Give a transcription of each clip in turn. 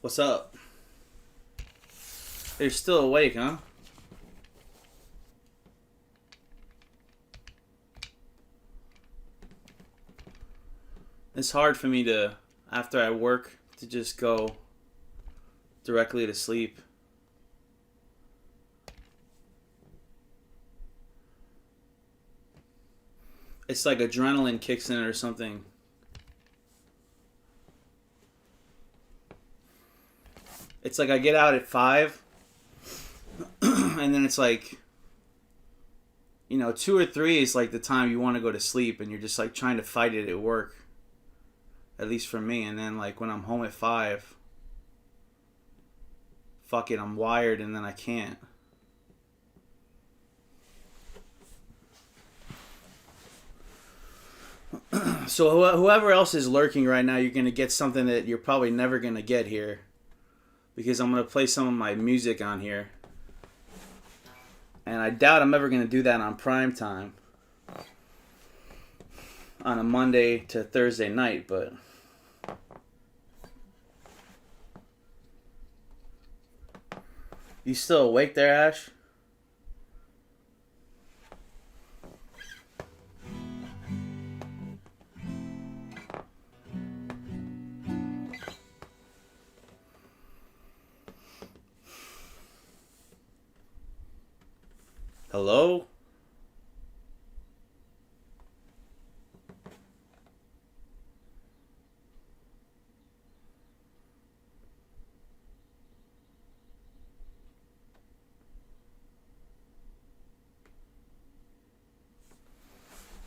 What's up? You're still awake, huh? It's hard for me to, after I work, to just go directly to sleep. It's like adrenaline kicks in or something. It's like I get out at 5, and then it's like, 2 or 3 is like the time you want to go to sleep, and you're just like trying to fight it at work. At least for me. And then like when I'm home at 5, fuck it, I'm wired, and then I can't. So whoever else is lurking right now, you're going to get something that you're probably never going to get here. Because I'm going to play some of my music on here. And I doubt I'm ever going to do that on prime time. On a Monday to Thursday night, but... You still awake there, Ash? Hello?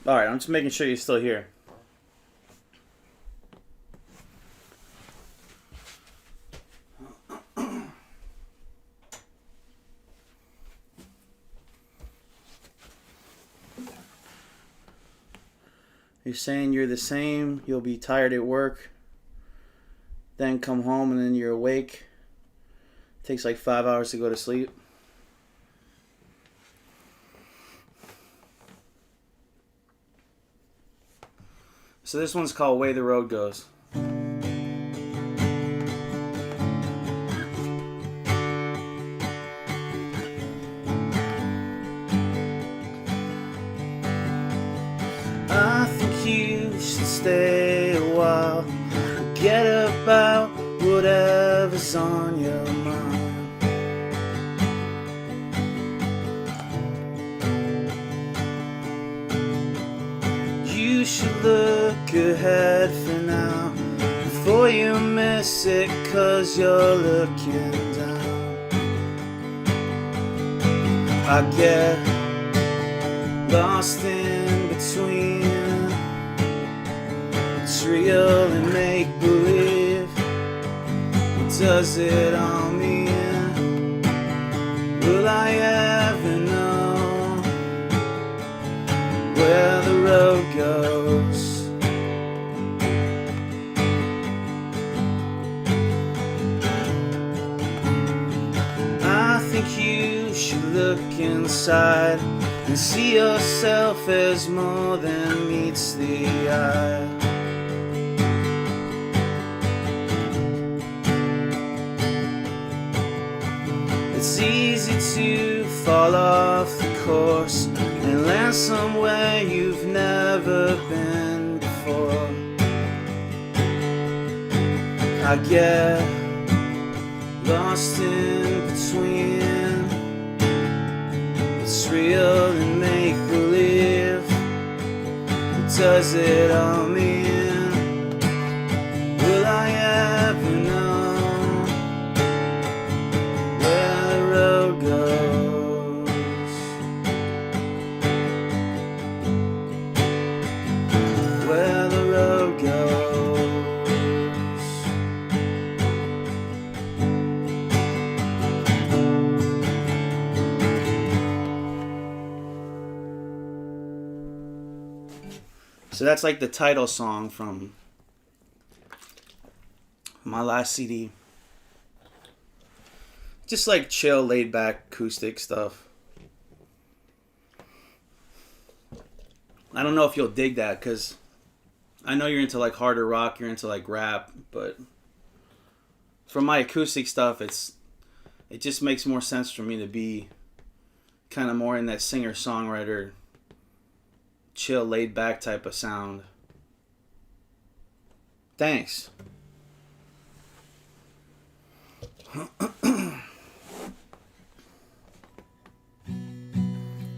Alright, I'm just making sure you're still here. You're saying you're the same, you'll be tired at work, then come home and then you're awake. It takes like 5 hours to go to sleep. So this one's called Way the Road Goes. I think you should stay a while. Forget about whatever's on your mind. You should look ahead for now before you miss it, 'cause you're looking down. I get lost in between. It's real and make-believe. What does it all mean? Will I ever know where the road goes? I think you should look inside and see yourself as more than meets the eye. It's easy to fall off the course and land somewhere you've never been before. I get lost in between. It's real and make-believe. What does it all mean? Will I ever know where the road goes? Where the road goes? So that's like the title song from my last CD. Just like chill, laid back, acoustic stuff. I don't know if you'll dig that, because I know you're into like harder rock, you're into like rap, but for my acoustic stuff, it just makes more sense for me to be kind of more in that singer-songwriter, chill, laid-back type of sound. Thanks.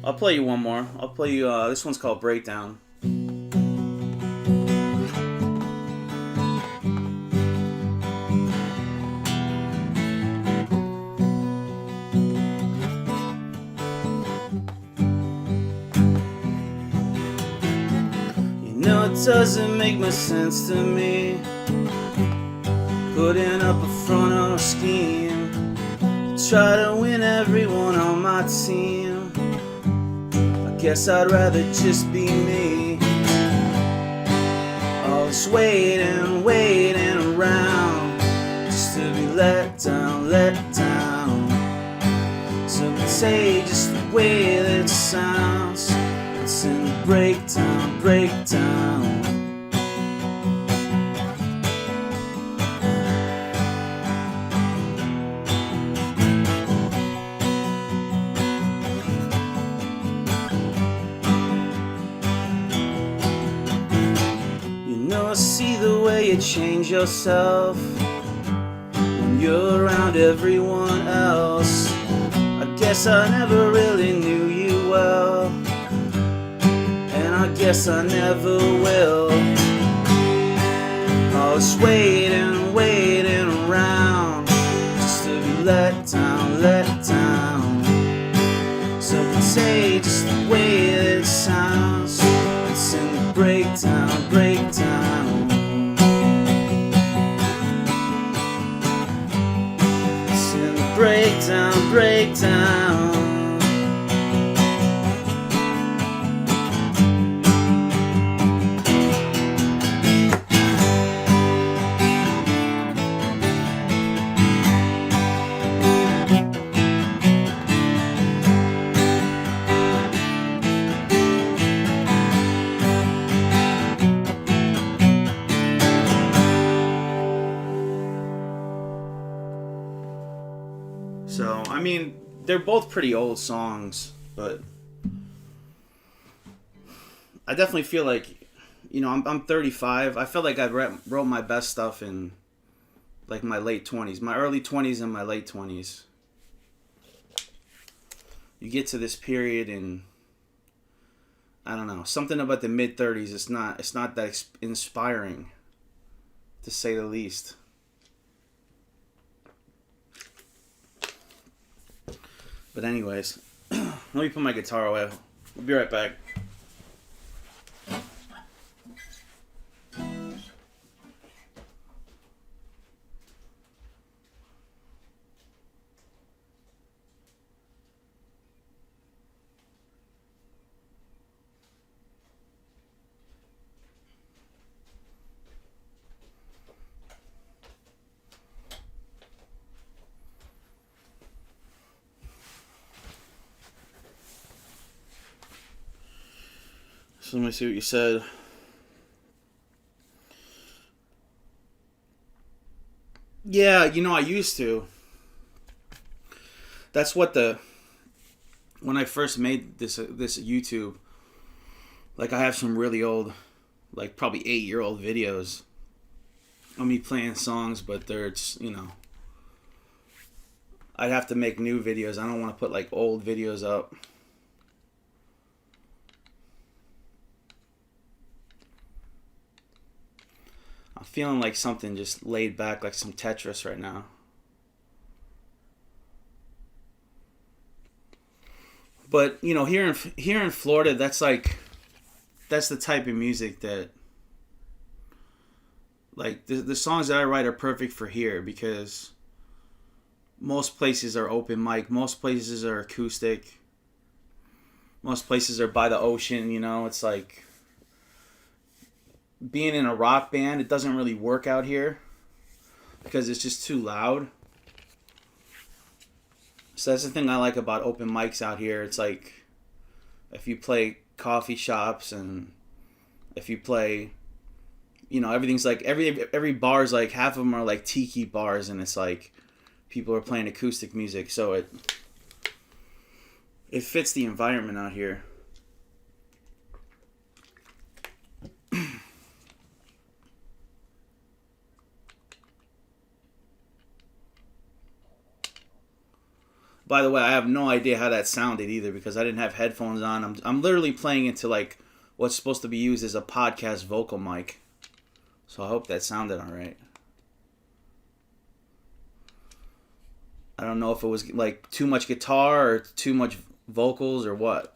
I'll play you one more. I'll play you, this one's called Breakdown. It doesn't make much sense to me, putting up a front or a scheme, try to win everyone on my team. I guess I'd rather just be me. All this waiting around, just to be let down. So contagious the way that it sounds. It's in the breakdown. You know, I see the way you change yourself when you're around everyone else. I guess I never really knew you well, and I guess I never will. All this waiting around, just to be let down. So contagious the way that it sounds. It's in the breakdown. It's in the breakdown. So, I mean, they're both pretty old songs, but I definitely feel like, you know, I'm 35. I feel like I wrote my best stuff in, like, my late 20s. My early 20s and my late 20s. You get to this period and, I don't know, something about the mid-30s, it's not that inspiring, to say the least. But anyways, let me put my guitar away. We'll be right back. So let me see what you said. Yeah, you know, I used to. That's what when I first made this YouTube, like I have some really old, like probably 8-year-old videos of me playing songs, but they're just, you know, I'd have to make new videos. I don't want to put like old videos up. I'm feeling like something just laid back, like some Tetris right now. But, you know, here in Florida, that's the type of music that, like, the songs that I write are perfect for here, because most places are open mic, most places are acoustic, most places are by the ocean, you know. It's like, being in a rock band, it doesn't really work out here because it's just too loud. So that's the thing I like about open mics out here. It's like, if you play coffee shops and if you play you know, everything's like every bar's like half of them are like tiki bars, and it's like people are playing acoustic music, so it fits the environment out here. By the way, I have no idea how that sounded either because I didn't have headphones on. I'm literally playing into like what's supposed to be used as a podcast vocal mic. So I hope that sounded all right. I don't know if it was like too much guitar or too much vocals or what.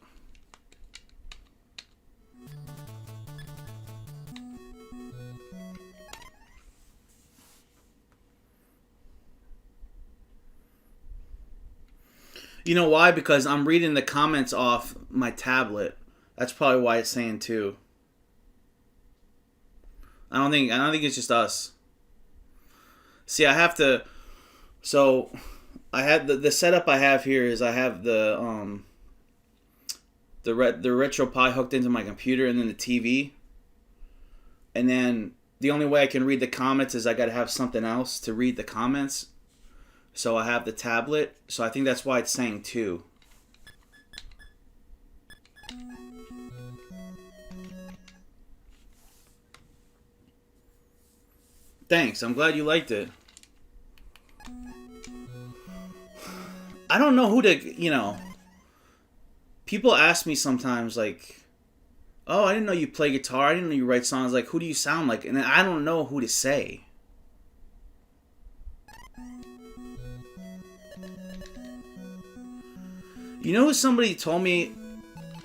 You know why? Because I'm reading the comments off my tablet. That's probably why it's saying 2. I don't think it's just us. See, I have to. So, I had the setup I have here is I have the RetroPie hooked into my computer and then the TV. And then the only way I can read the comments is I got to have something else to read the comments. So I have the tablet. So I think that's why it's saying 2. Thanks. I'm glad you liked it. I don't know who to, you know. People ask me sometimes like, "Oh, I didn't know you play guitar. I didn't know you write songs. Like, who do you sound like?" And I don't know who to say. You know who somebody told me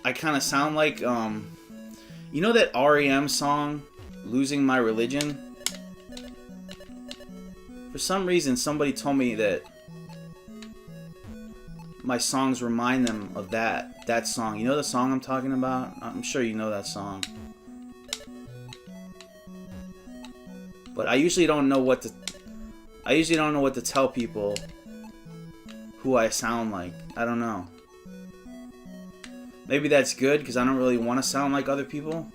I kind of sound like? You know that REM song, Losing My Religion? For some reason, somebody told me that my songs remind them of that song. You know the song I'm talking about? I'm sure you know that song. But I usually don't know what to tell people who I sound like. I don't know. Maybe that's good because I don't really want to sound like other people.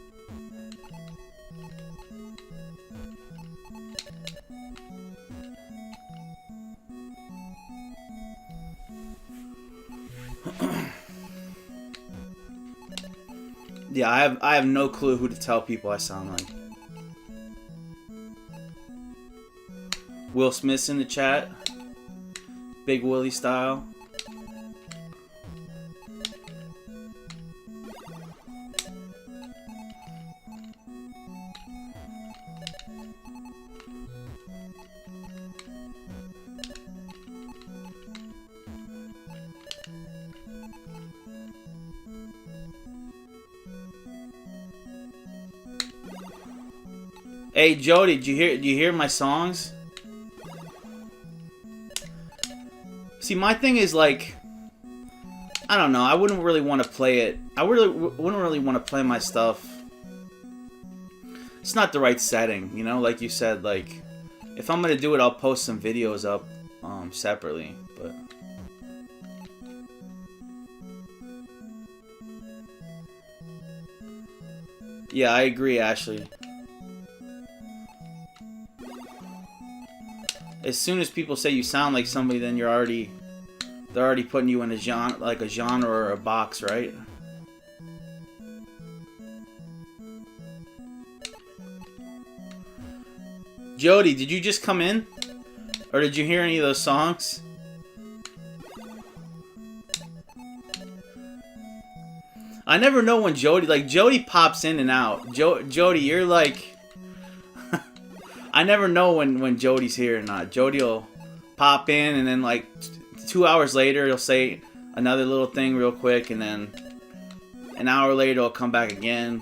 Yeah, I have no clue who to tell people I sound like. Will Smith's in the chat. Big Willie style. Hey Jody, do you hear my songs? See, my thing is like, I don't know. I wouldn't really want to play it. I wouldn't really want to play my stuff. It's not the right setting, you know. Like you said, like if I'm gonna do it, I'll post some videos up separately. But yeah, I agree, Ashley. As soon as people say you sound like somebody, then they're already putting you in a genre or a box, right? Jody, did you just come in? Or did you hear any of those songs? I never know when Jody pops in and out. Jody, you're like... I never know when Jody's here or not. Jody will pop in and then like 2 hours later he'll say another little thing real quick and then an hour later he'll come back again.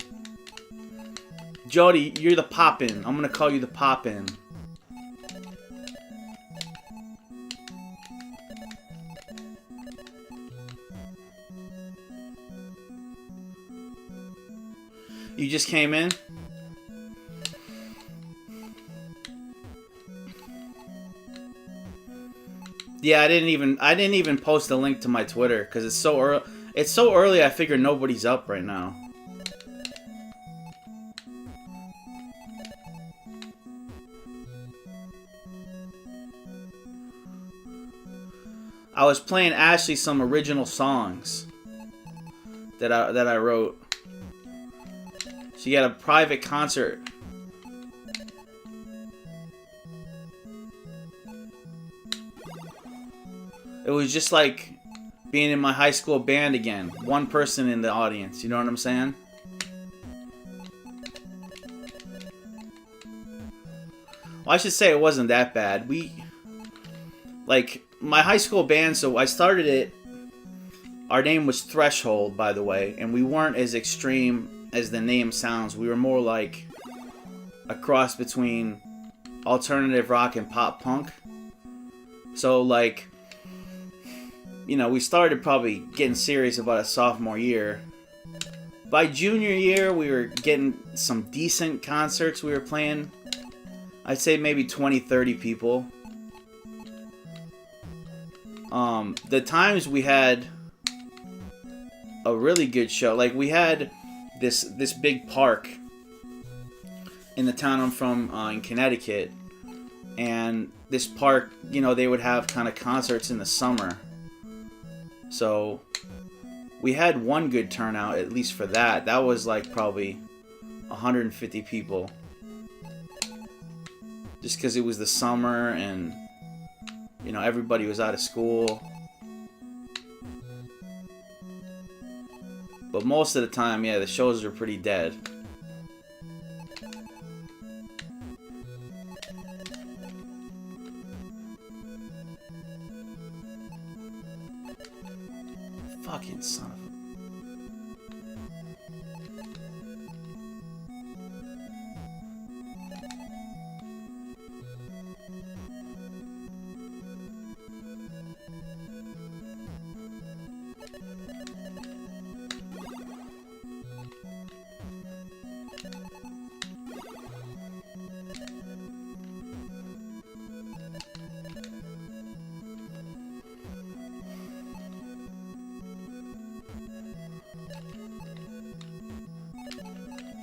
Jody, you're the pop-in. I'm gonna call you the pop-in. You just came in? Yeah, I didn't even post a link to my Twitter because it's so early. It's so early. I figure nobody's up right now. I was playing Ashley some original songs that I wrote. She got a private concert. It was just like being in my high school band again. One person in the audience, you know what I'm saying? Well, I should say it wasn't that bad. Like, my high school band, so I started it. Our name was Threshold, by the way, and we weren't as extreme as the name sounds. We were more like a cross between alternative rock and pop punk. So, like, you know, we started probably getting serious about a sophomore year. By junior year, we were getting some decent concerts we were playing. I'd say maybe 20, 30 people. The times we had a really good show, like we had this big park in the town I'm from, in Connecticut, and this park, you know, they would have kind of concerts in the summer. So we had one good turnout, at least for that. That was like probably 150 people. Just because it was the summer and, you know, everybody was out of school. But most of the time, yeah, the shows are pretty dead. Fucking son of a...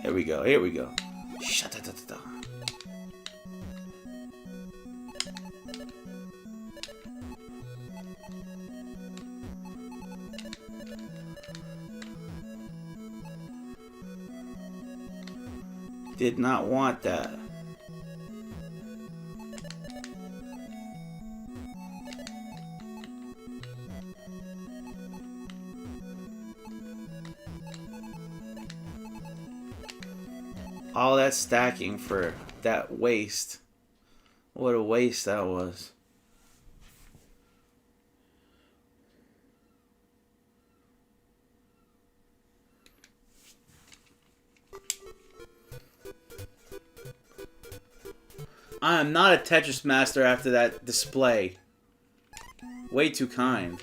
Here we go, here we go. Shut-da-da-da-da. Did not want that. All that stacking for that waste. What a waste that was. I am not a Tetris master after that display. Way too kind.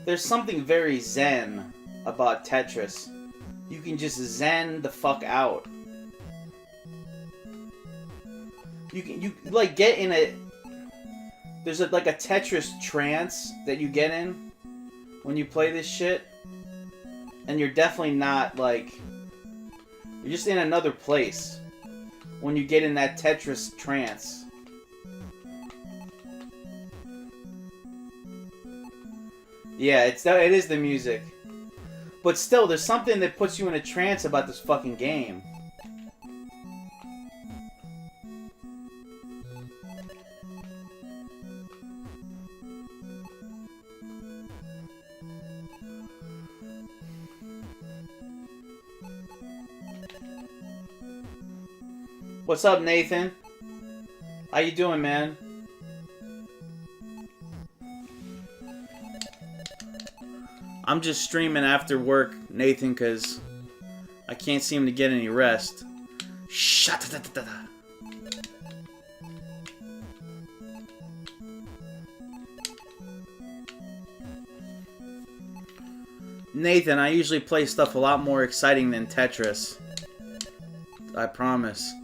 There's something very zen about Tetris. You can just zen the fuck out. You like get in a... There's like a Tetris trance that you get in when you play this shit. And you're definitely not like... You're just in another place when you get in that Tetris trance. Yeah, it is the music. But still, there's something that puts you in a trance about this fucking game. What's up, Nathan? How you doing, man? I'm just streaming after work, Nathan, because I can't seem to get any rest. Shut-da-da-da-da. Nathan, I usually play stuff a lot more exciting than Tetris. I promise.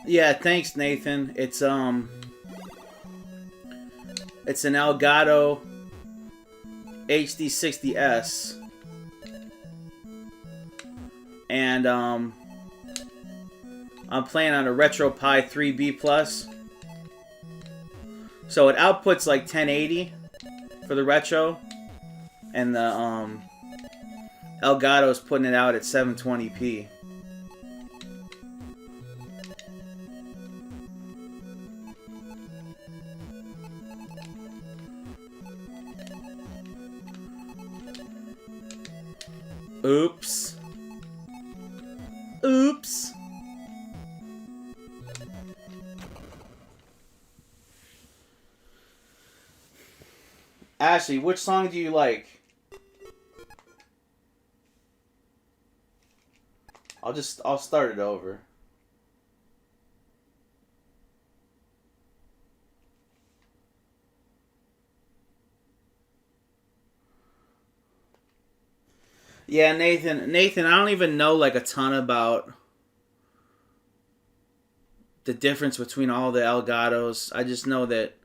Yeah, thanks, Nathan. It's an Elgato HD60S, and I'm playing on a RetroPie 3B Plus. So it outputs like 1080 for the retro, and the Elgato's putting it out at 720p. Oops. Oops. Ashley, which song do you like? I'll start it over. Yeah, Nathan, I don't even know like a ton about the difference between all the Elgatos. I just know that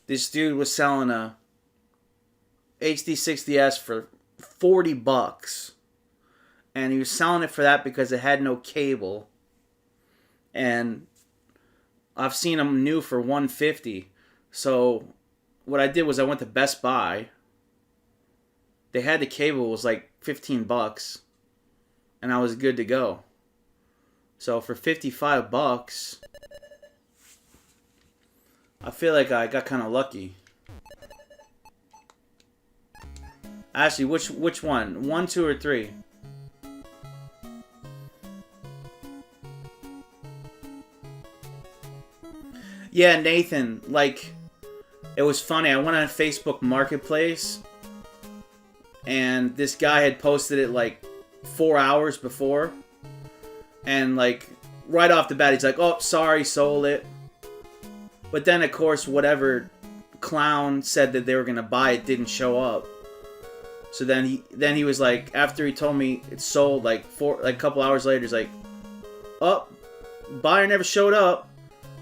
this dude was selling a HD60S for $40, and he was selling it for that because it had no cable. And I've seen them new for $150. So what I did was I went to Best Buy. They had the cable, it was like $15, and I was good to go. So for $55, I feel like I got kind of lucky. Actually, which one? 1, 2, or 3? Yeah, Nathan, like, it was funny. I went on Facebook Marketplace, and this guy had posted it like 4 hours before, and like right off the bat he's like, oh, sorry, sold it. But then of course whatever clown said that they were gonna buy it didn't show up. So then he was like, after he told me it sold, like a couple hours later, he's like, oh, buyer never showed up.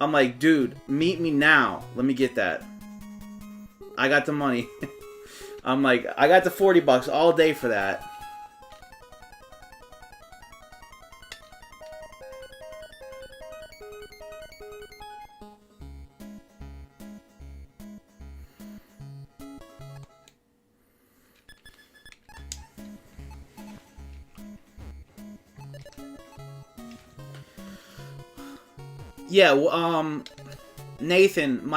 I'm like, dude, meet me now, let me get that. I got the money. I'm like, I got the $40 all day for that. Yeah, Nathan,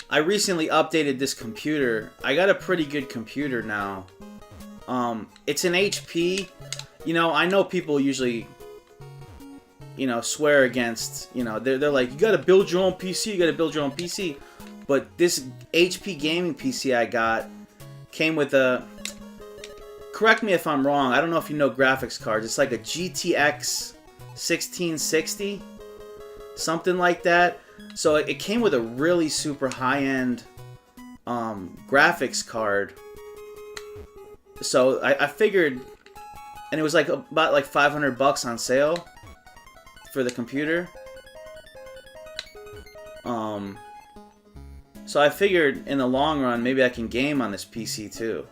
I recently updated this computer. I got a pretty good computer now. It's an HP. You know, I know people usually, you know, swear against, you know, they're like, you gotta build your own PC, you gotta build your own PC. But this HP gaming PC I got came with a, correct me if I'm wrong, I don't know if you know graphics cards. It's like a GTX 1660, something like that. So it came with a really super high-end graphics card. So I figured, and it was like about like $500 on sale for the computer. So I figured in the long run maybe I can game on this PC too.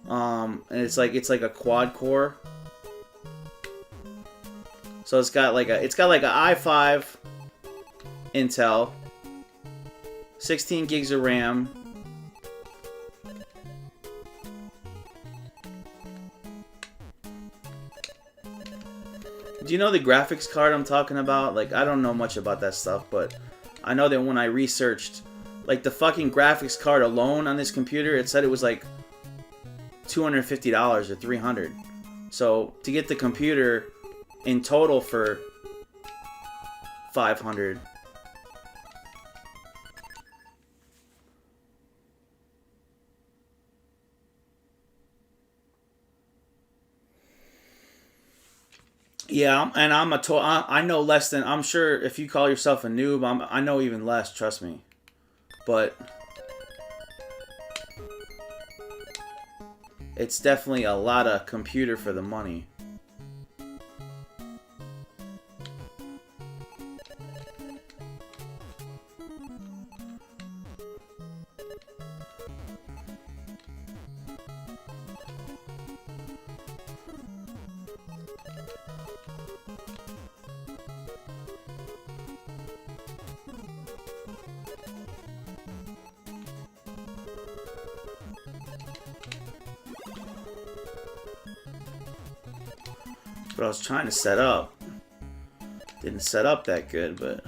And it's like a quad core. So it's got like a i5 Intel, 16 gigs of RAM. Do you know the graphics card I'm talking about? Like, I don't know much about that stuff, but I know that when I researched, like, the fucking graphics card alone on this computer, it said it was like $250 or $300. So to get the computer in total for $500. Yeah, and I know less than, I'm sure if you call yourself a noob, I know even less, trust me. But it's definitely a lot of computer for the money. What I was trying to set up. Didn't set up that good, but...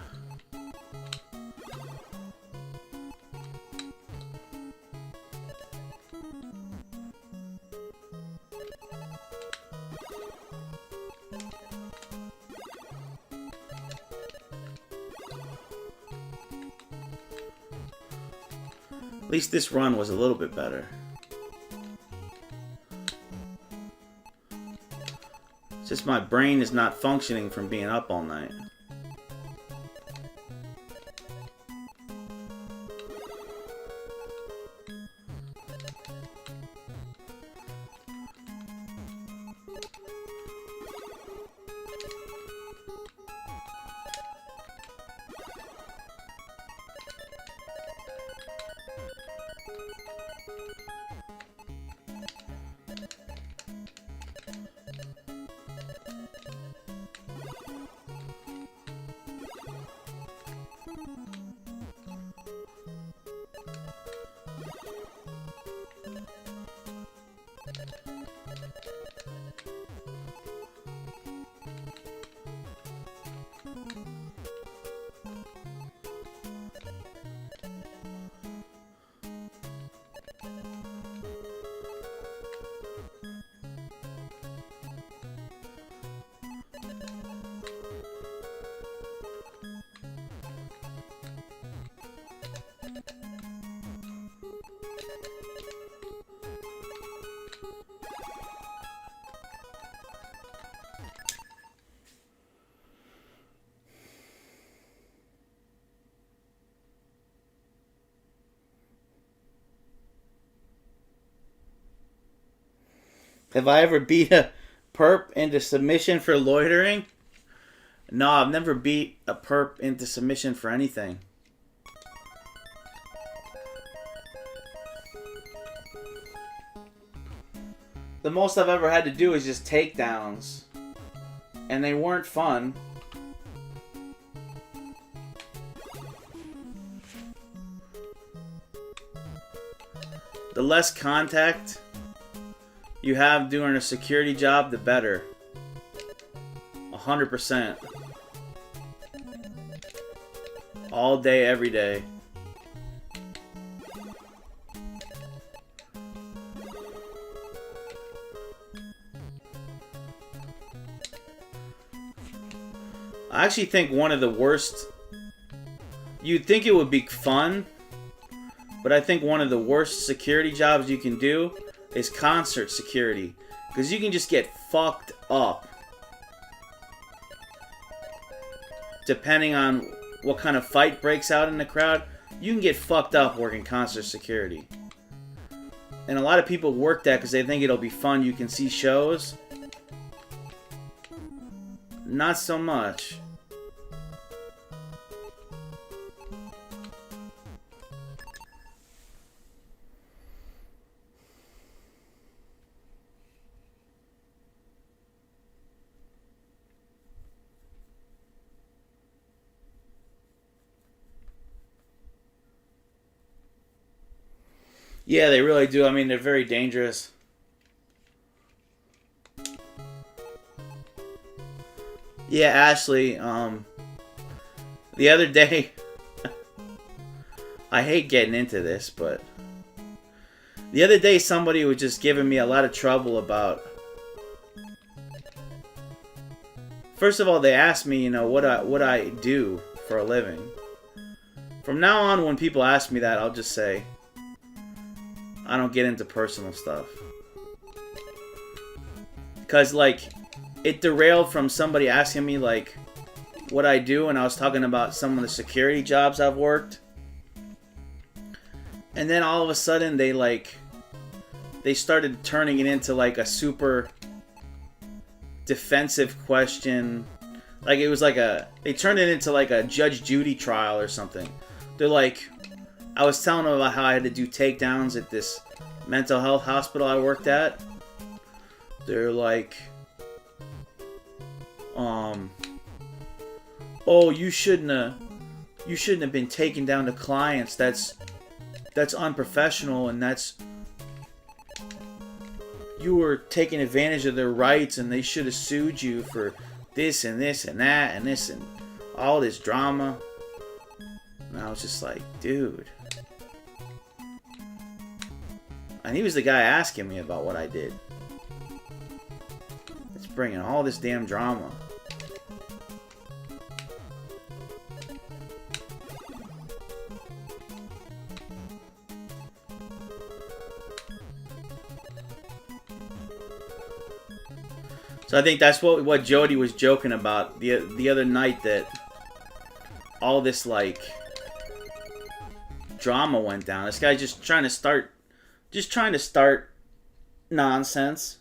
At least this run was a little bit better. It's just my brain is not functioning from being up all night. Have I ever beat a perp into submission for loitering? No, I've never beat a perp into submission for anything. The most I've ever had to do is just takedowns. And they weren't fun. The less contact you have doing a security job, the better. 100%. All day, every day. I actually think one of the worst... You'd think it would be fun, but I think one of the worst security jobs you can do is concert security. Because you can just get fucked up. Depending on what kind of fight breaks out in the crowd, you can get fucked up working concert security. And a lot of people work that because they think it'll be fun. You can see shows. Not so much. Yeah, they really do. I mean, they're very dangerous. Yeah, Ashley, the other day, I hate getting into this, but the other day somebody was just giving me a lot of trouble about... First of all, they asked me, you know, what I do for a living. From now on, when people ask me that, I'll just say, I don't get into personal stuff. Because, like, it derailed from somebody asking me, like, what I do, and I was talking about some of the security jobs I've worked. And then all of a sudden, they, like, they started turning it into like a super defensive question. Like it was like they turned it into like a Judge Judy trial or something. They're like, I was telling them about how I had to do takedowns at this mental health hospital I worked at. They're like, oh, you shouldn't have been taking down the clients. That's unprofessional, and you were taking advantage of their rights, and they should have sued you for this and this and that and this and all this drama. And I was just like, dude. And he was the guy asking me about what I did. It's bringing all this damn drama. So I think that's what Jody was joking about the other night, that all this like drama went down. This guy just trying to start nonsense.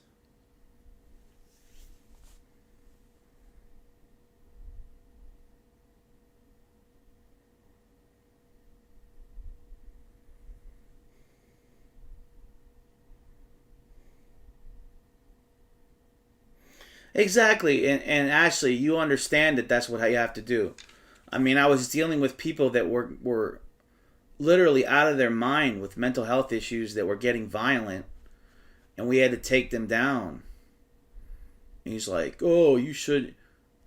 Exactly, and Ashley, you understand that that's what you have to do. I mean, I was dealing with people that were literally out of their mind with mental health issues that were getting violent, and we had to take them down. And he's like, "Oh, you should.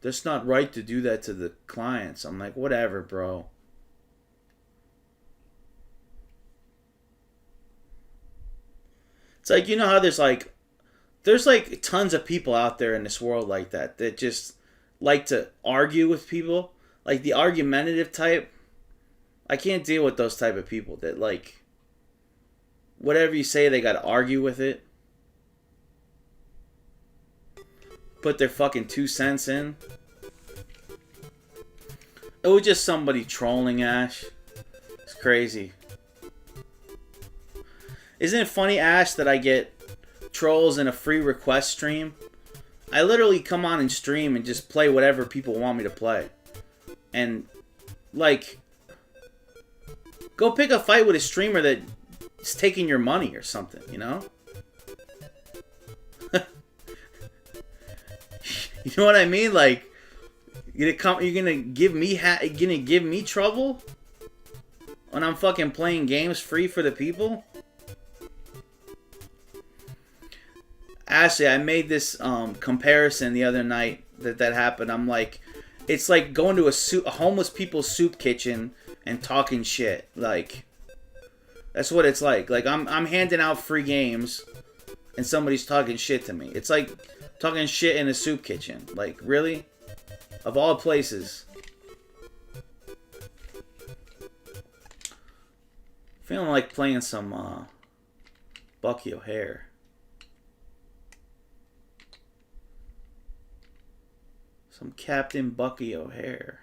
That's not right to do that to the clients." I'm like, "Whatever, bro." It's like, you know how there's like tons of people out there in this world like that just like to argue with people, like the argumentative type. I can't deal with those type of people that like whatever you say they got to argue with it, put their fucking 2 cents in. It was just somebody trolling Ash. It's crazy. Isn't it funny, Ash, that I get trolls in a free request stream? I literally come on and stream and just play whatever people want me to play. And, like, go pick a fight with a streamer that's taking your money or something, you know? You know what I mean? Like, you're gonna give me trouble when I'm fucking playing games free for the people? Ashley, I made this comparison the other night that happened. I'm like, it's like going to a homeless people's soup kitchen and talking shit. Like, that's what it's like. Like, I'm handing out free games and somebody's talking shit to me. It's like talking shit in a soup kitchen. Like, really? Of all places. Feeling like playing some Bucky O'Hare. Some Captain Bucky O'Hare.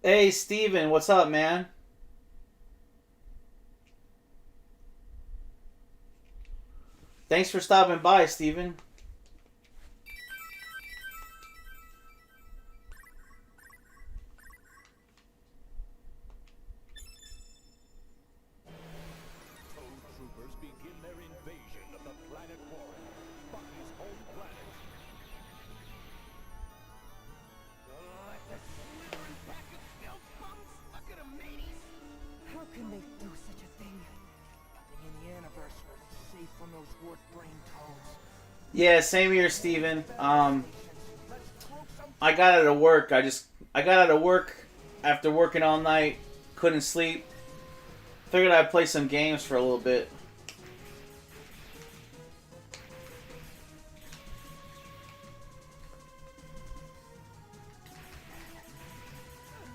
Hey, Steven, what's up, man? Thanks for stopping by, Steven. Troopers begin their invasion of the planet Warren, Bucky's home planet. those word brain toads. Yeah, same here, Steven. I got out of work. I got out of work after working all night. Couldn't sleep. Figured I'd play some games for a little bit.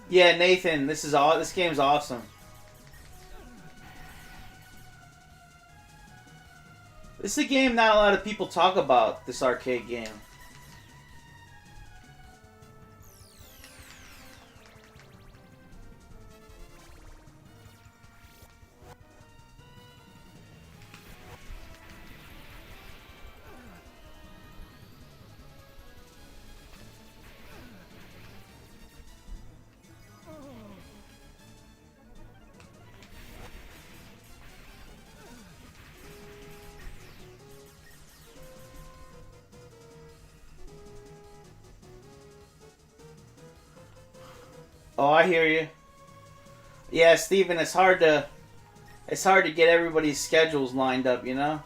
Yeah, Nathan, this game's awesome. This is a game not a lot of people talk about, this arcade game. Oh, I hear you. Yeah, Steven, it's hard to get everybody's schedules lined up, you know?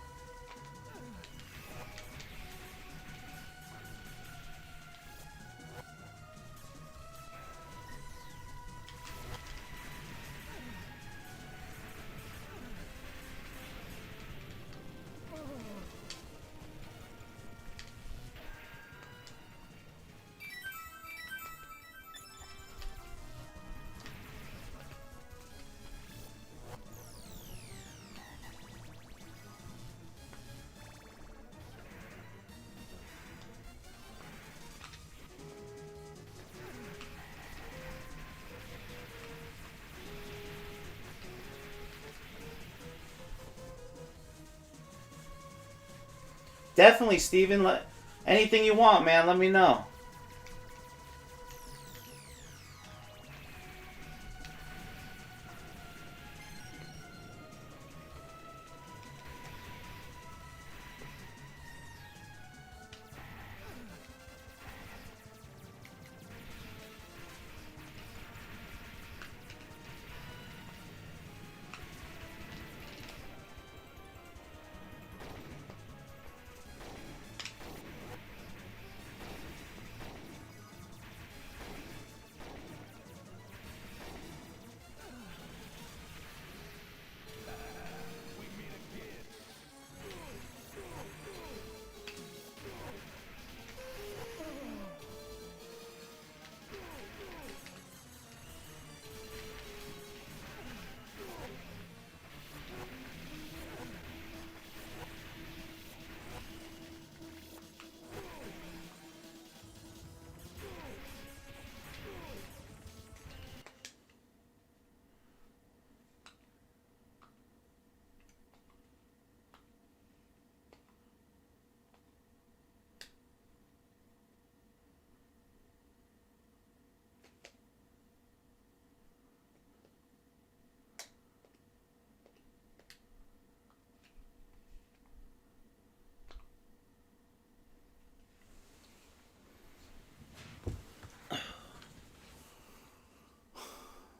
Definitely, Steven. Anything you want, man, let me know.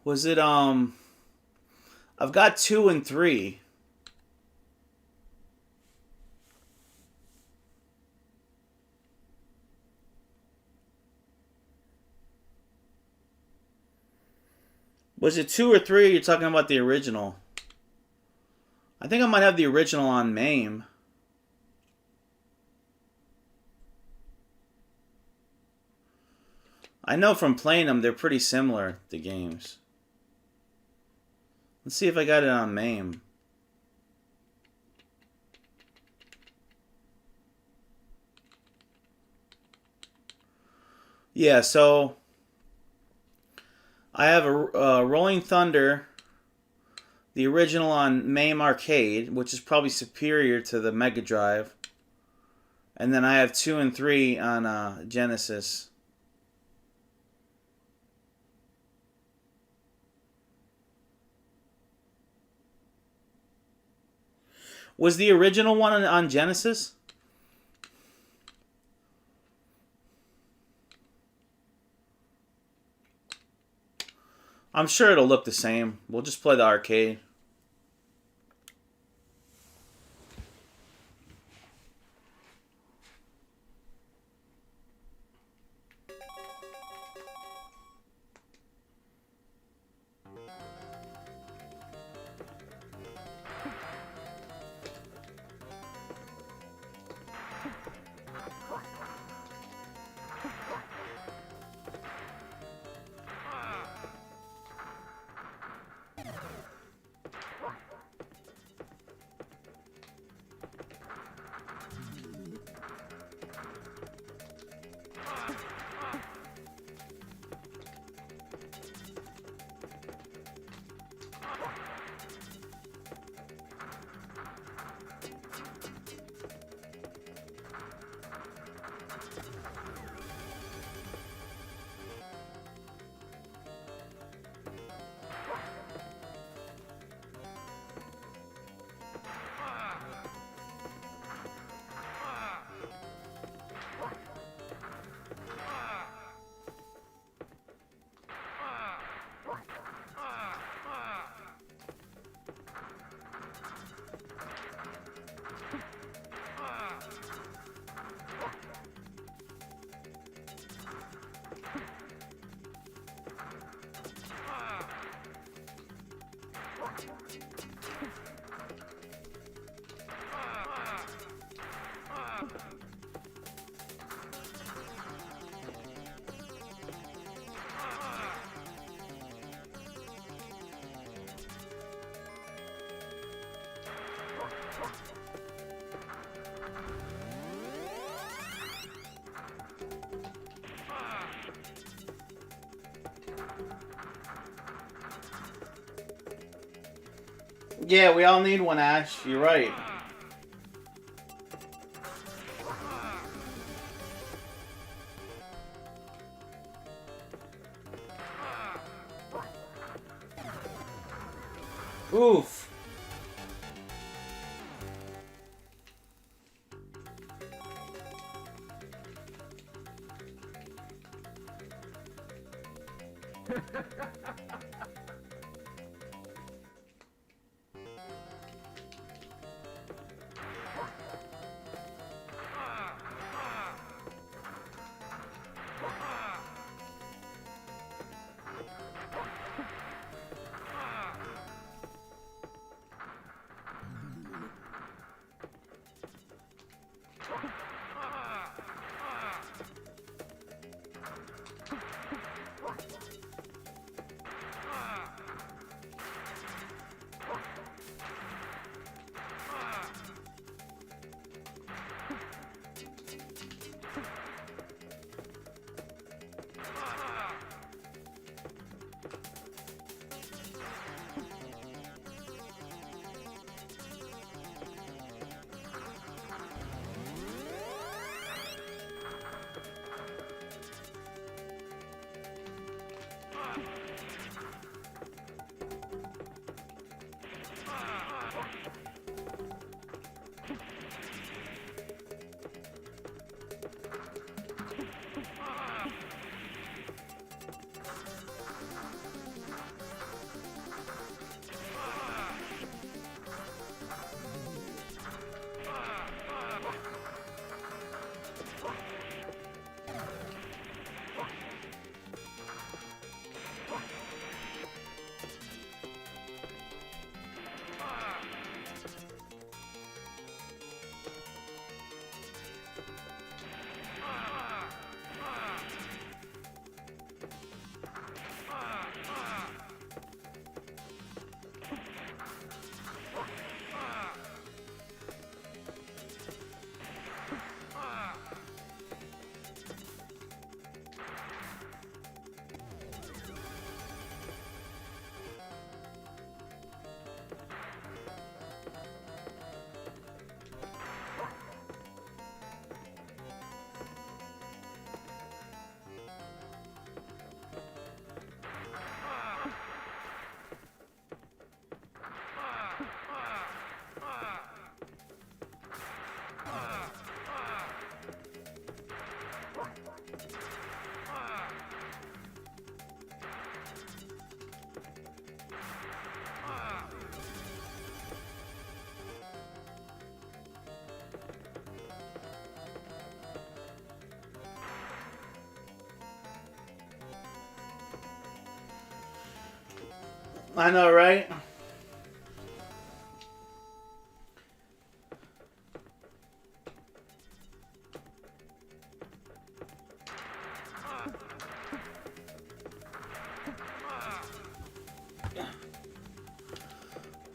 Was it I've got 2 and 3. Was it 2 or 3? Or you're talking about the original. I think I might have the original on MAME. I know from playing them, they're pretty similar, the games. Let's see if I got it on MAME. Yeah, so I have a Rolling Thunder, the original on MAME Arcade, which is probably superior to the Mega Drive. And then I have 2 and 3 on Genesis. Was the original one on Genesis? I'm sure it'll look the same. We'll just play the arcade. Yeah, we all need one, Ash. You're right. Oof. I know, right?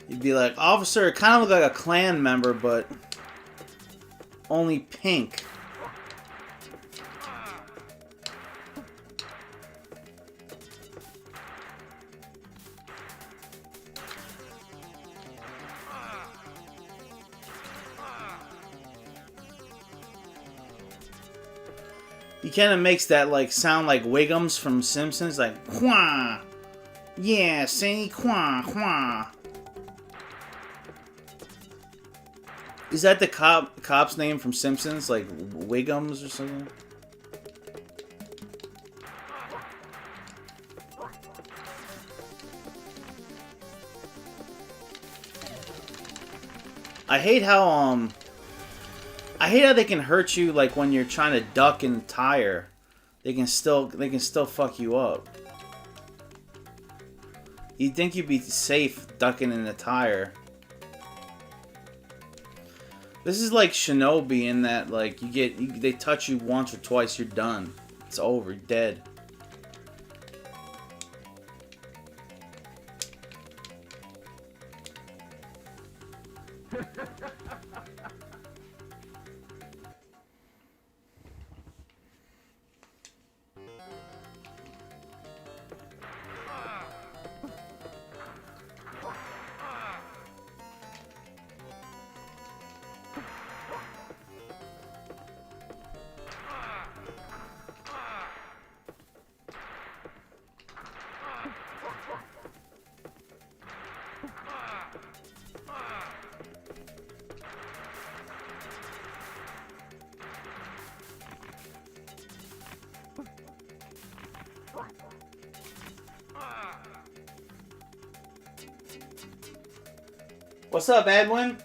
You'd be like, officer, kind of look like a clan member, but only pink. He kind of makes that like sound like Wiggums from Simpsons, like Quah. Yeah, say Quah Quah. Is that the cop's name from Simpsons, like Wiggums or something? I hate how they can hurt you like when you're trying to duck and tire. They can still fuck you up. You'd think you'd be safe ducking in the tire. This is like Shinobi in that like they touch you once or twice, you're done. It's over, you're dead. What's up, Edwin?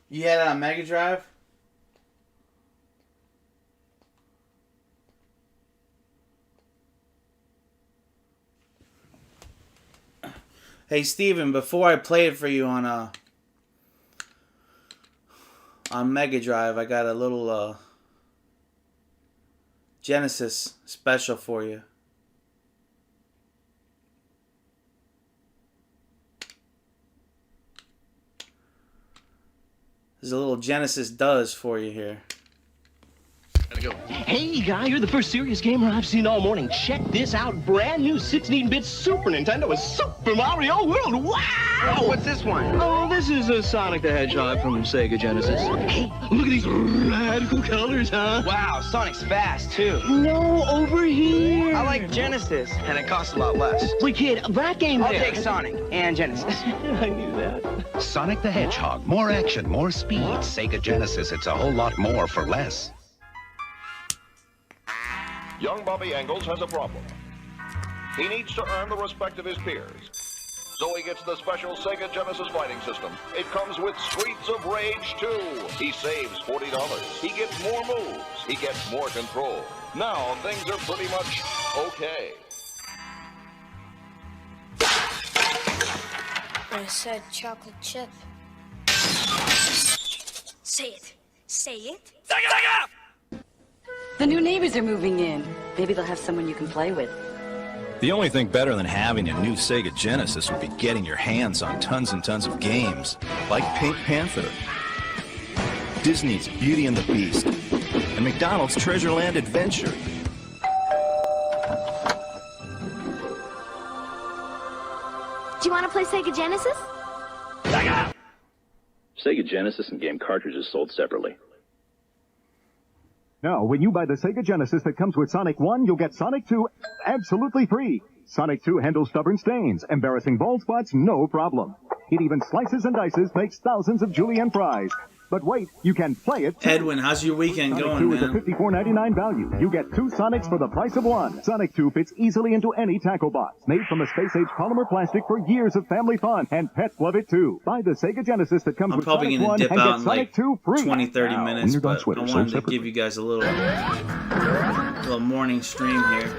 You had it on Mega Drive? Hey Steven, before I play it for you on Mega Drive, I got a little Genesis special for you. There's a little Genesis does for you here. Gotta go. Hey, guy, you're the first serious gamer I've seen all morning. Check this out. Brand new 16-bit Super Nintendo with Super Mario World. Wow! Oh, what's this one? Oh, this is a Sonic the Hedgehog from Sega Genesis. Hey, look at these radical colors, huh? Wow, Sonic's fast, too. No, over here. I like Genesis, and it costs a lot less. Wait, kid, that game I'll there. take Sonic and Genesis. I knew that. Sonic the Hedgehog. More action, more speed. Sega Genesis, it's a whole lot more for less. Young Bobby Engels has a problem. He needs to earn the respect of his peers. So he gets the special Sega Genesis fighting system. It comes with Streets of Rage 2. He saves $40. He gets more moves. He gets more control. Now things are pretty much okay. I said chocolate chip. Say it. Say it. The new neighbors are moving in. Maybe they'll have someone you can play with. The only thing better than having a new Sega Genesis would be getting your hands on tons and tons of games, like Pink Panther. Disney's Beauty and the Beast, and McDonald's Treasureland Adventure. Do you want to play Sega Genesis? Sega Genesis and game cartridges sold separately. Now, when you buy the Sega Genesis that comes with Sonic 1, you'll get Sonic 2 absolutely free. Sonic 2 handles stubborn stains, embarrassing bald spots, no problem. It even slices and dices, makes thousands of julienne fries. But wait, you can play it too. Edwin, how's your weekend Sonic going, 2 man? is a $54.99 value. You get 2 Sonics for the price of 1. Sonic 2 fits easily into any tackle box. Made from a space-age polymer plastic for years of family fun. And pets love it too. Buy the Sega Genesis that comes I'm with probably Sonic 1 going to dip and out get in Sonic like 2 free. 20, 30 minutes, You're on but Twitter, I so wanted to separately. give you guys a little morning stream here.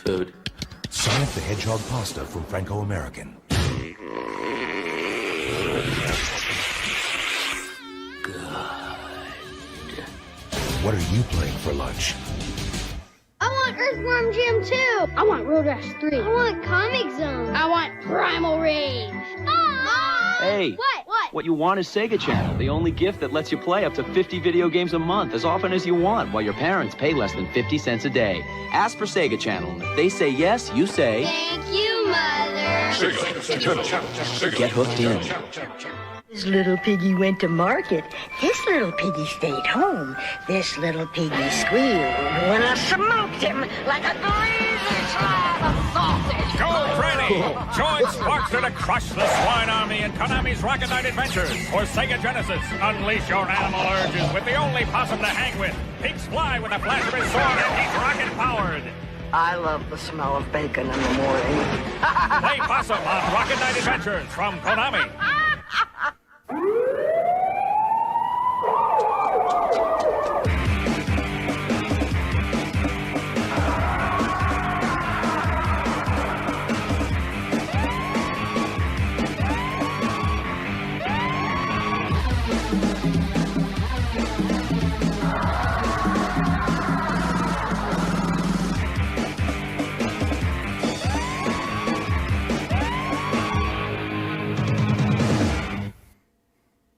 Food. Sonic the Hedgehog pasta from Franco-American. What are you playing for lunch? I want Earthworm Jim too. I want Road Rash 3. I want Comic Zone. I want Primal Rage. Mom! Hey. What? What you want is Sega Channel, the only gift that lets you play up to 50 video games a month as often as you want, while your parents pay less than 50 cents a day. Ask for Sega Channel, and if they say yes, you say... Thank you, Mother. Get hooked in. This little piggy went to market. This little piggy stayed home. This little piggy squealed when I smoked him like a greasy slab of sausage. Go, Freddy! Join Sparkster to crush the swine army in Konami's Rocket Knight Adventures for Sega Genesis. Unleash your animal urges with the only possum to hang with. Pigs fly with a flash of his sword and he's rocket-powered. I love the smell of bacon in the morning. Play Possum on Rocket Knight Adventures from Konami.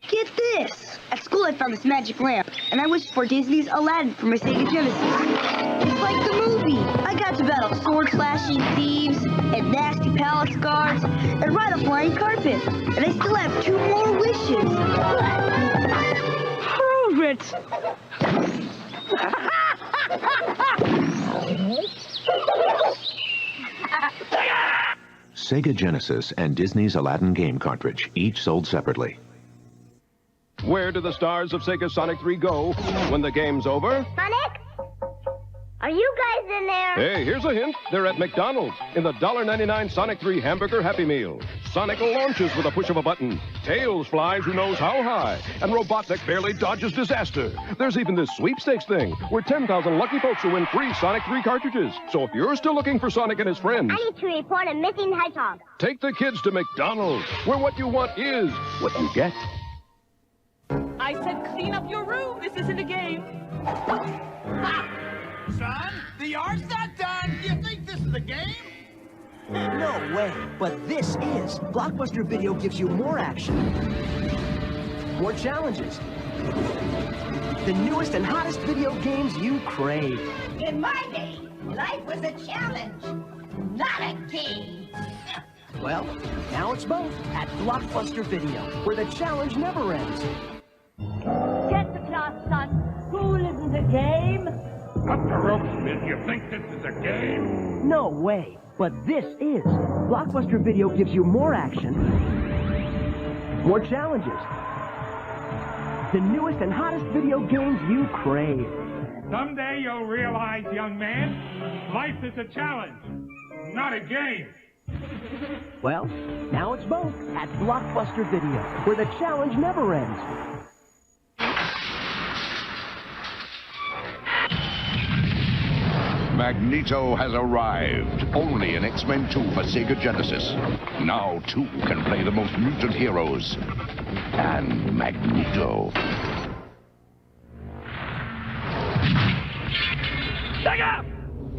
Get this! At school I found this magic lamp, and I wished for Disney's Aladdin for my Sega Genesis. It's like the movie! I got to battle sword-slashing thieves, and nasty palace guards, and ride a flying carpet. And I still have 2 more wishes. Prove it! Sega Genesis and Disney's Aladdin game cartridge, each sold separately. Where do the stars of Sega Sonic 3 go when the game's over? Sonic? Are you guys in there? Hey, here's a hint. They're at McDonald's in the $1.99 Sonic 3 Hamburger Happy Meal. Sonic launches with a push of a button. Tails flies who knows how high. And Robotnik barely dodges disaster. There's even this sweepstakes thing where 10,000 lucky folks will win free Sonic 3 cartridges. So if you're still looking for Sonic and his friends, I need to report a missing hedgehog. take the kids to McDonald's, where what you want is what you get. I said clean up your room. This isn't a game. Son, the art's not done. You think this is a game? No way, but this is. Blockbuster Video gives you more action, more challenges, the newest and hottest video games you crave. In my day, life was a challenge, not a game. Well, now it's both at Blockbuster Video, where the challenge never ends. Get the plot, son. School isn't a game. Up the ropes, Smith. You think this is a game? No way, but this is. Blockbuster Video gives you more action, more challenges, the newest and hottest video games you crave. Someday you'll realize, young man, life is a challenge, not a game. Well, now it's both at Blockbuster Video, where the challenge never ends. Magneto has arrived. Only in X-Men 2 for Sega Genesis. Now 2 can play the most mutant heroes. And Magneto.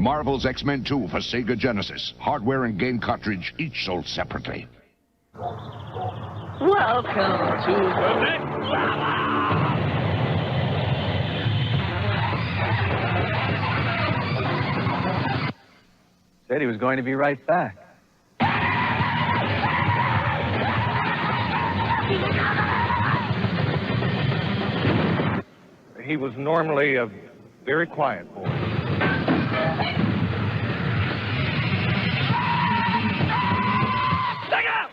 Marvel's X-Men 2 for Sega Genesis. Hardware and game cartridge each sold separately. Welcome to the next Said he was going to be right back. He was normally a very quiet boy. Look out!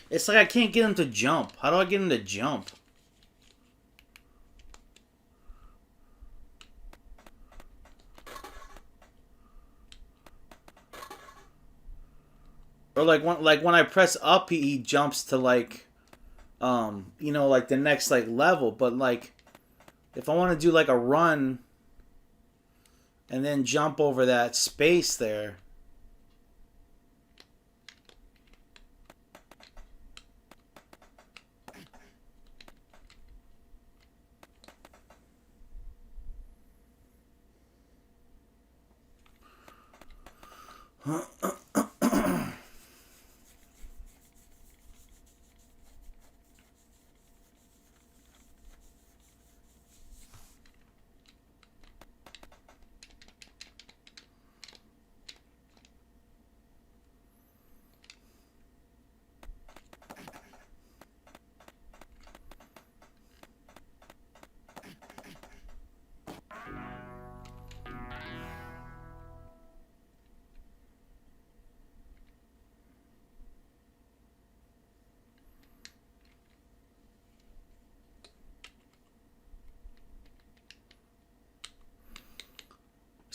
It's like I can't get him to jump. How do I get him to jump? Or like when I press up, he jumps to like, you know, like the next like level. But like, if I want to do like a run, and then jump over that space there.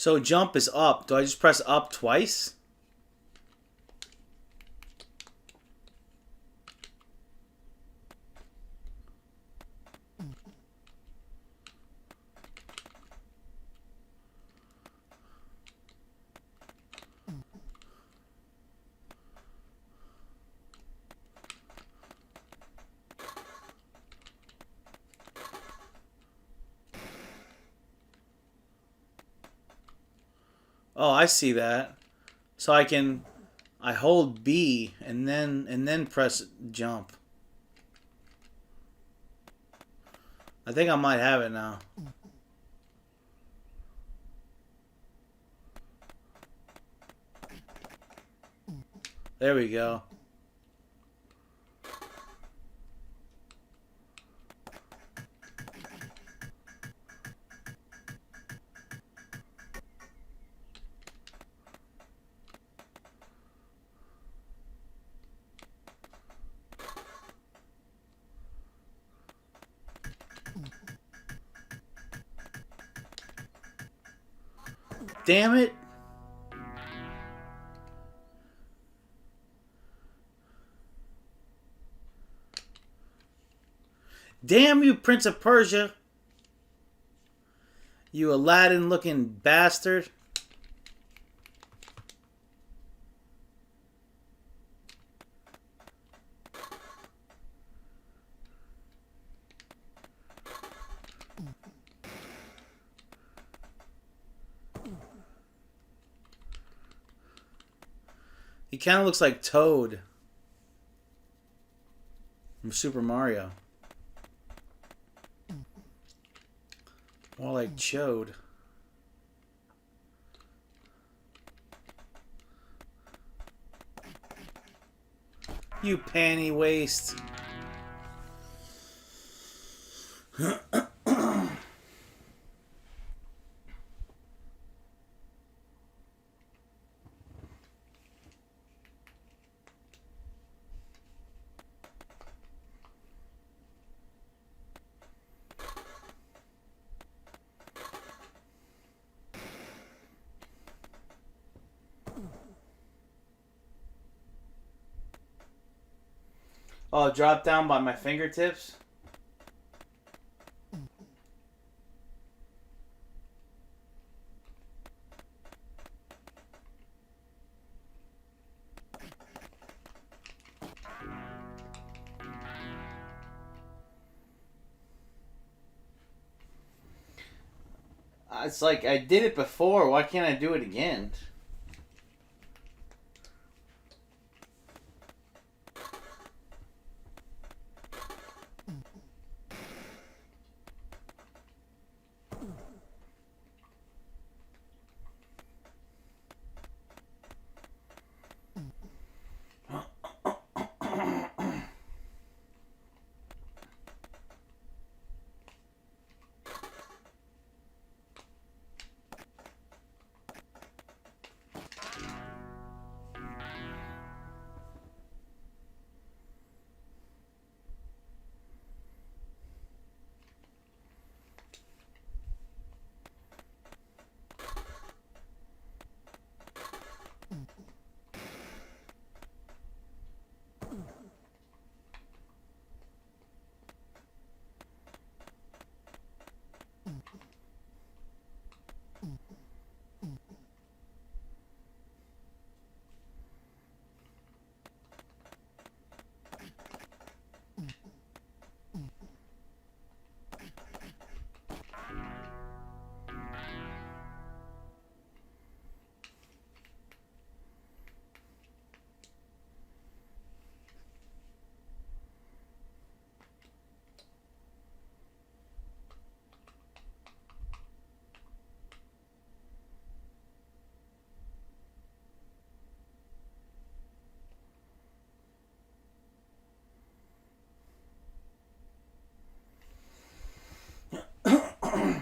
So jump is up. Do I just press up twice? Oh, I see that. So I hold B and then press jump. I think I might have it now. There we go. Damn it. Damn you, Prince of Persia. You Aladdin-looking bastard. He kind of looks like Toad from Super Mario. More like Chode. You panty waste. Oh, drop down by my fingertips? It's like I did it before. Why can't I do it again?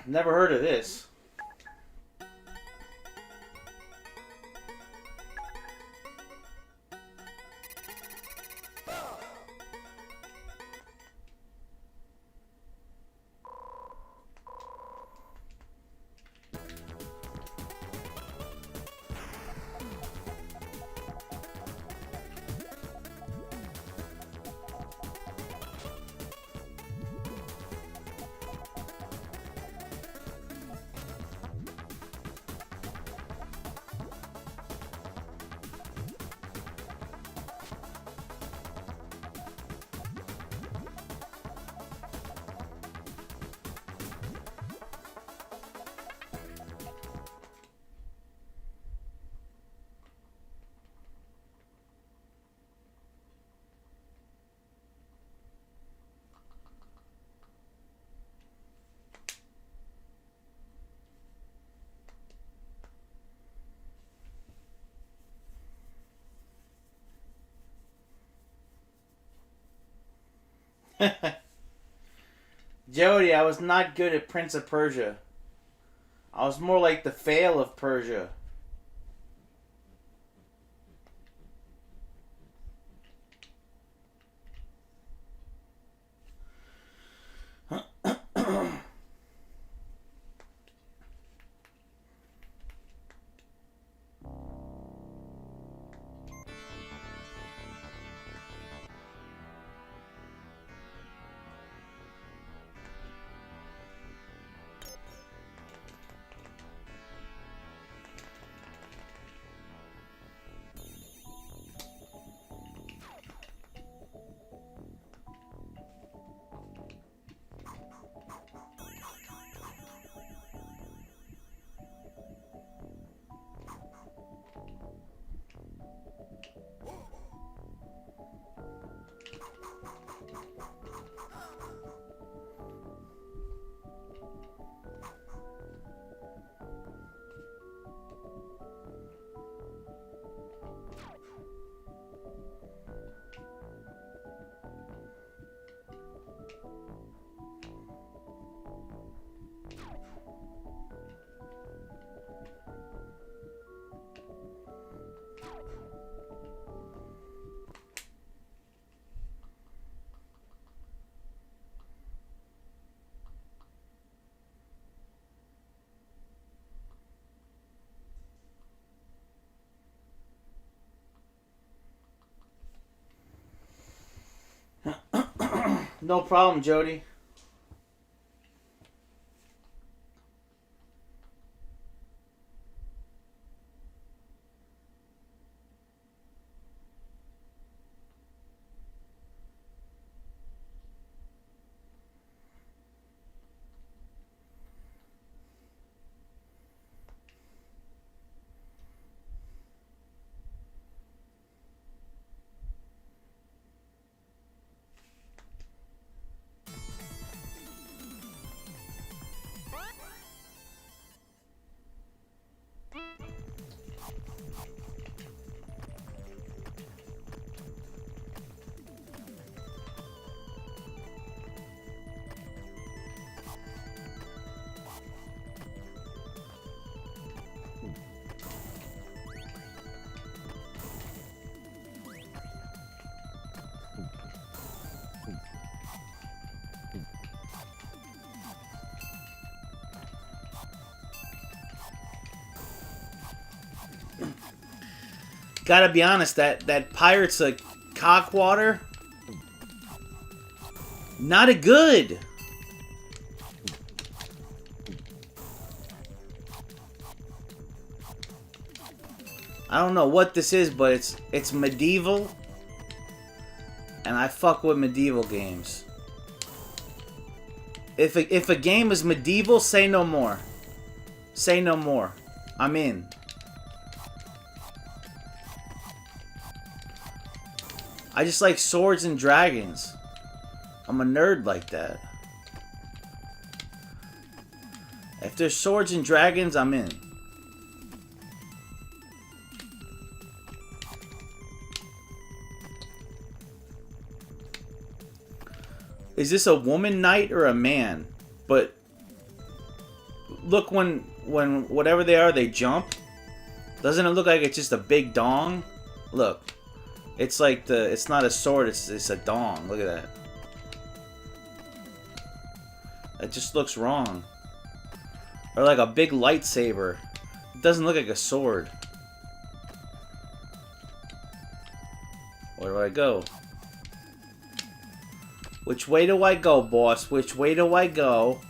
Never heard of this. Jody, I was not good at Prince of Persia. I was more like the fail of Persia. No problem, Jody. Gotta be honest, that Pirates of Cockwater, not a good. I don't know what this is, but it's medieval, and I fuck with medieval games. If a game is medieval, say no more. Say no more. I'm in. I just like swords and dragons. I'm a nerd like that. If there's swords and dragons, I'm in. Is this a woman knight or a man? But look, when whatever they are, they jump. Doesn't it look like it's just a big dong? Look. It's like it's not a sword, it's a dong. Look at that. It just looks wrong. Or like a big lightsaber. It doesn't look like a sword. Where do I go? Which way do I go, boss? Which way do I go?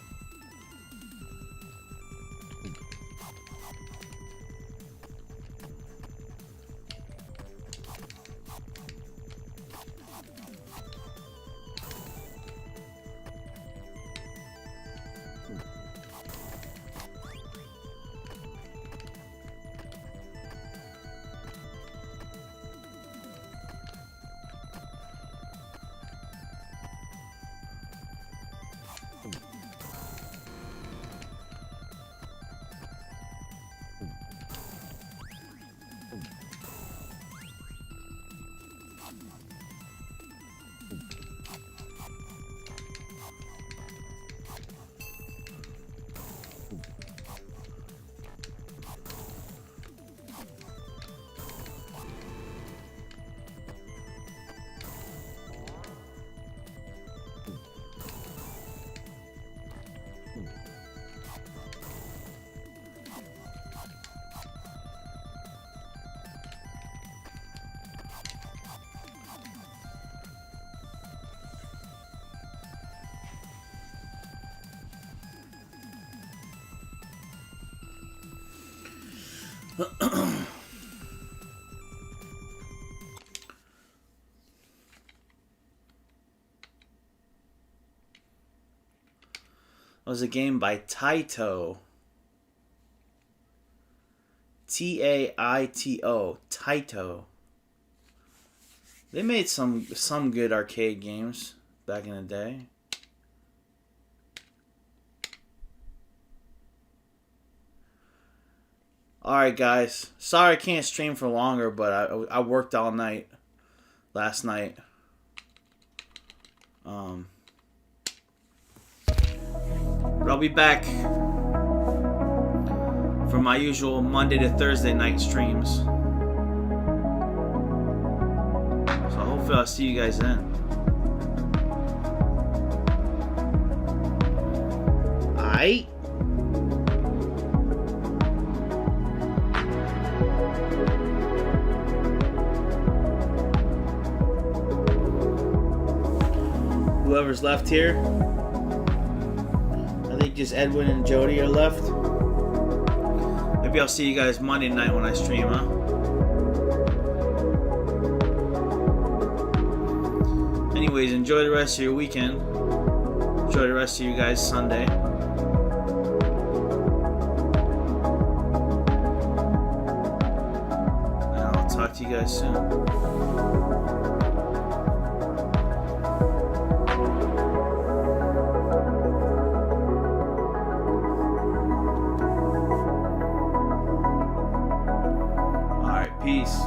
Was a game by Taito. Taito. Taito. They made some good arcade games back in the day. Alright guys, sorry I can't stream for longer, but I worked all night last night. But I'll be back for my usual Monday to Thursday night streams. So hopefully I'll see you guys then. Aight. Whoever's left here, I think just Edwin and Jody are left. Maybe I'll see you guys Monday night when I stream, huh? Anyways, enjoy the rest of your weekend. Enjoy the rest of you guys' Sunday. And I'll talk to you guys soon. Peace.